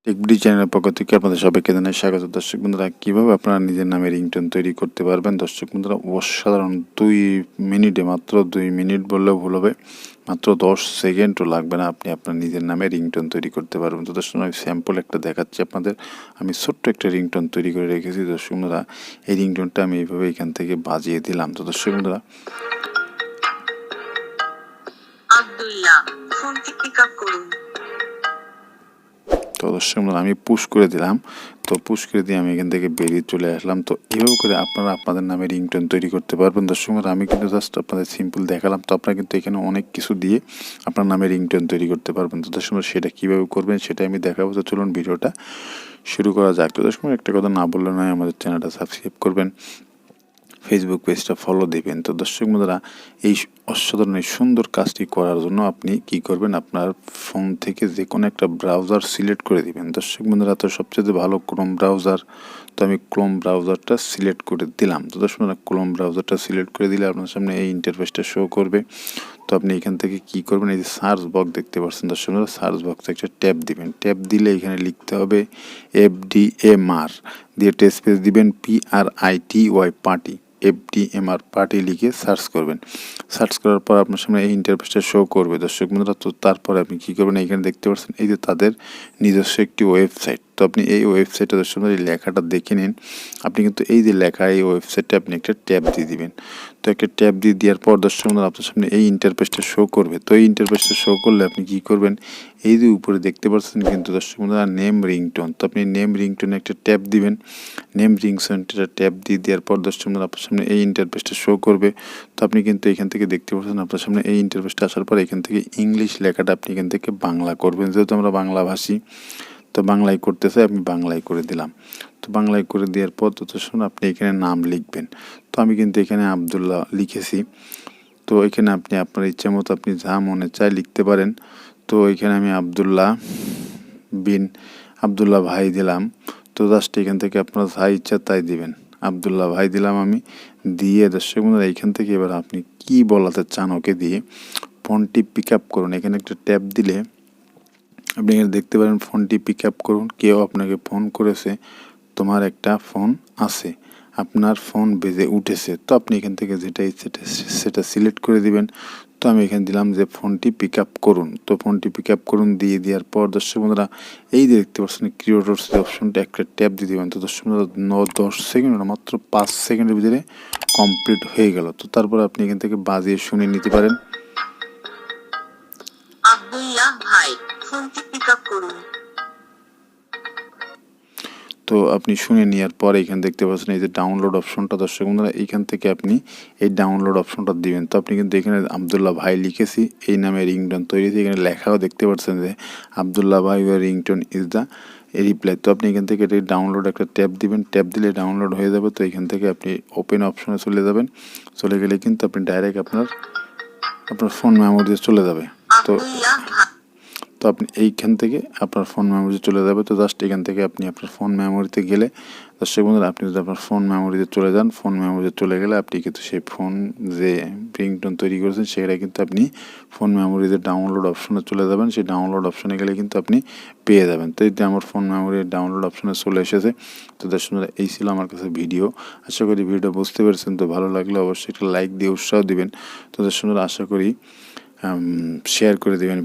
TechBD চ্যানেলের পক্ষ থেকে আপনাদের সবাইকে জানাই স্বাগত। দর্শক বন্ধুরা, কীভাবে আপনারা নিজের নামে রিংটোন তৈরি করতে পারবেন। দর্শক বন্ধুরা, অসাধারণ 2 মিনিটে, মাত্র 2 মিনিট বললেও ভুল হবে, মাত্র 10 সেকেন্ডও লাগবে না, আপনি আপনার নিজের নামে রিংটোন তৈরি করতে পারবেন। তো দর্শক, আমি স্যাম্পল একটা দেখাচ্ছি আপনাদের। আমি ছোট্ট একটা রিংটোন তৈরি করে রেখেছি। দর্শক বন্ধুরা, এই রিংটোনটা আমি এইভাবে এখান থেকে বাজিয়ে দিলাম। তো দর্শক বন্ধুরা, আব্দুল্লাহ, ফোনটি পিক আপ করুন। তো দর্শক বন্ধুরা, আমি পুশ করে দিলাম। তো পুশ করে দিয়ে আমি এখান থেকে বেরিয়ে চলে আসলাম। তো এভাবে করে আপনারা আপনাদের নামে রিংটোন তৈরি করতে পারবেন। দর্শক বন্ধুরা, আমি কিন্তু জাস্ট আপনাদের সিম্পল দেখালাম। তো আপনারা কিন্তু এখানে অনেক কিছু দিয়ে আপনার নামে রিংটোন তৈরি করতে পারবেন। তো দর্শক বন্ধুরা, সেটা কীভাবে করবেন সেটা আমি দেখাবো। তো চলুন ভিডিওটা শুরু করা যাক। তো দর্শক বন্ধুরা, একটা কথা না বললে নয়, আমাদের চ্যানেলটা সাবস্ক্রাইব করবেন, ফেসবুক পেজটা ফলো দিবেন। তো দর্শক বন্ধুরা, এই অসাধারণ এই সুন্দর কাজটি করার জন্য আপনি কি করবেন, আপনার ফোন থেকে যে কোনো একটা ব্রাউজার সিলেক্ট করে দিবেন। দর্শক বন্ধুরা, তো সবচেয়ে ভালো ক্রোম ব্রাউজার। তো আমি ক্রোম ব্রাউজারটা সিলেক্ট করে দিলাম। তো দর্শক বন্ধুরা, ক্রোম ব্রাউজারটা সিলেক্ট করে দিলে আপনার সামনে এই ইন্টারফেসটা শো করবে। তো আপনি এখান থেকে কি করবেন, এই যে সার্চ বক্স দেখতে পাচ্ছেন দর্শক বন্ধুরা, সার্চ বক্সে একটা ট্যাব দিবেন। ট্যাব দিলে এখানে লিখতে হবে FDMR দিয়ে একটা স্পেস দিবেন, PRITY পার্টি, FDMR পার্টি লিখে সার্চ করবেন। সার্চ করার পর আপনার সামনে এই ইন্টারফেসটা শো করবে দর্শক বন্ধুরা। তো তারপরে আপনি কী করবেন, এখানে দেখতে পাচ্ছেন এই যে তাদের নিজস্ব একটি ওয়েবসাইট। তো আপনি এই ওয়েবসাইটে দর্শক বন্ধুরা, এই লেখাটা দেখে নিন। আপনি কিন্তু এই যে লেখা, এই ওয়েবসাইটে আপনি একটা ট্যাব দিয়ে দিবেন। তো একটা ট্যাব দিয়ে দেওয়ার পর দর্শক বন্ধুরা, আপনার সামনে এই ইন্টারফেসটা শো করবে। তো এই ইন্টারফেসটা শো করলে আপনি কী করবেন, এই যে উপরে দেখতে পাচ্ছেন কিন্তু দর্শক বন্ধুরা, নেম রিংটোন। তো আপনি নেম রিংটোনে একটা ট্যাব দিবেন। নেম রিংটোনটা ট্যাব দিয়ে দেওয়ার পর দর্শক বন্ধুরা, আপনার সামনে এই ইন্টারফেসটা শো করবে। তো আপনি কিন্তু এখান থেকে দেখতে পাচ্ছেন, আপনার সামনে এই ইন্টারফেসটা আসার পর এখান থেকে ইংলিশ লেখাটা আপনি এখান থেকে বাংলা করবেন। যেহেতু আমরা বাংলা ভাষী, তো বাংলায় করতে চাই, আমি বাংলায় করে দিলাম। তো বাংলায় করে দেওয়ার পর তো শুনুন, আপনি এখানে নাম লিখবেন। তো আমি কিন্তু এখানে আব্দুল্লাহ লিখেছি। তো এখানে আপনি আপনার ইচ্ছা মতো আপনি যা মনে চায় লিখতে পারেন। তো এখানে আমি আব্দুল্লাহ ভাই দিলাম। তো জাস্ট এখান থেকে আপনার যা ইচ্ছা তাই দিবেন। আব্দুল্লাহ ভাই দিলাম আমি, দিয়ে দর্শক বন্ধুরা, এইখান থেকে এবার আপনি কি বলাতে চান ওকে দিয়ে ফোনটি পিক আপ করুন। এখানে একটা ট্যাব দিলে আপনি এখানে দেখতে পারেন, ফোনটি পিক আপ করুন। কেউ আপনাকে ফোন করেছে, তোমার একটা ফোন আছে, আপনার ফোন বেজে উঠেছে। তো আপনি এখান থেকে যেটা ইচ্ছে সেটা সিলেক্ট করে দিবেন। তো আমি এখানে দিলাম যে ফোনটি পিক আপ করুন। তো ফোনটি পিক আপ করুন দিয়ে দেওয়ার পর দর্শক বন্ধুরা, এই যে দেখতে পাচ্ছেন ক্রিয়েটরস যে অপশনটা, একটা ট্যাপ দিয়ে দেবেন। তো দর্শক বন্ধুরা, 10 সেকেন্ড না, মাত্র 5 সেকেন্ডের ভিতরে কমপ্লিট হয়ে গেল। তো তারপর আপনি এখান থেকে বাজিয়ে শুনে নিতে পারেন। আব্দুল্লাহ ভাই, ফোনটি পিক আপ করুন। তো আপনি শুনে নেওয়ার পর এখানে দেখতে পাচ্ছেন এই যে ডাউনলোড অপশনটা। দর্শক বন্ধুরা, এইখান থেকে আপনি এই ডাউনলোড অপশনটা দিবেন। তো আপনি কিন্তু এখানে আব্দুল্লাহ ভাই লিখেছি, এই নামে রিংটোন তৈরি, এখানে লেখাও দেখতে পাচ্ছেন যে আব্দুল্লাহ ভাই your ringtone is the reply. তো আপনি এখান থেকে এটি ডাউনলোড একটা ট্যাব দিবেন। ট্যাব দিলে ডাউনলোড হয়ে যাবে। তো এখান থেকে আপনি ওপেন অপশনে চলে যাবেন। চলে গেলে কিন্তু আপনি ডাইরেক্ট আপনার ফোন মেমোরিতে চলে যাবে। তো তো আপনি এইখান থেকে আপনার ফোন মেমোরিতে চলে যাবে। তো জাস্ট এখান থেকে আপনি আপনার ফোন মেমোরিতে গেলে দর্শক বন্ধুরা, আপনি যদি আপনার ফোন মেমোরিতে চলে যান, ফোন মেমোরিতে চলে গেলে আপনি কিন্তু সেই ফোন যে রিংটোন তৈরি করেছেন সেটা কিন্তু আপনি ফোন মেমোরিতে ডাউনলোড অপশনে চলে যাবেন। সেই ডাউনলোড অপশনে গেলে কিন্তু আপনি পেয়ে যাবেন। তো এই যে আমার ফোন মেমোরির ডাউনলোড অপশনে চলে এসেছে। তো দর্শক বন্ধুরা, এই ছিল আমার কাছে ভিডিও। আশা করি ভিডিওটা বুঝতে পেরেছেন। তো ভালো লাগলে অবশ্যই একটা লাইক দিয়ে উৎসাহ দিবেন। তো দর্শক বন্ধুরা, আশা করি শেয়ার করে দেবেন ভিডিও।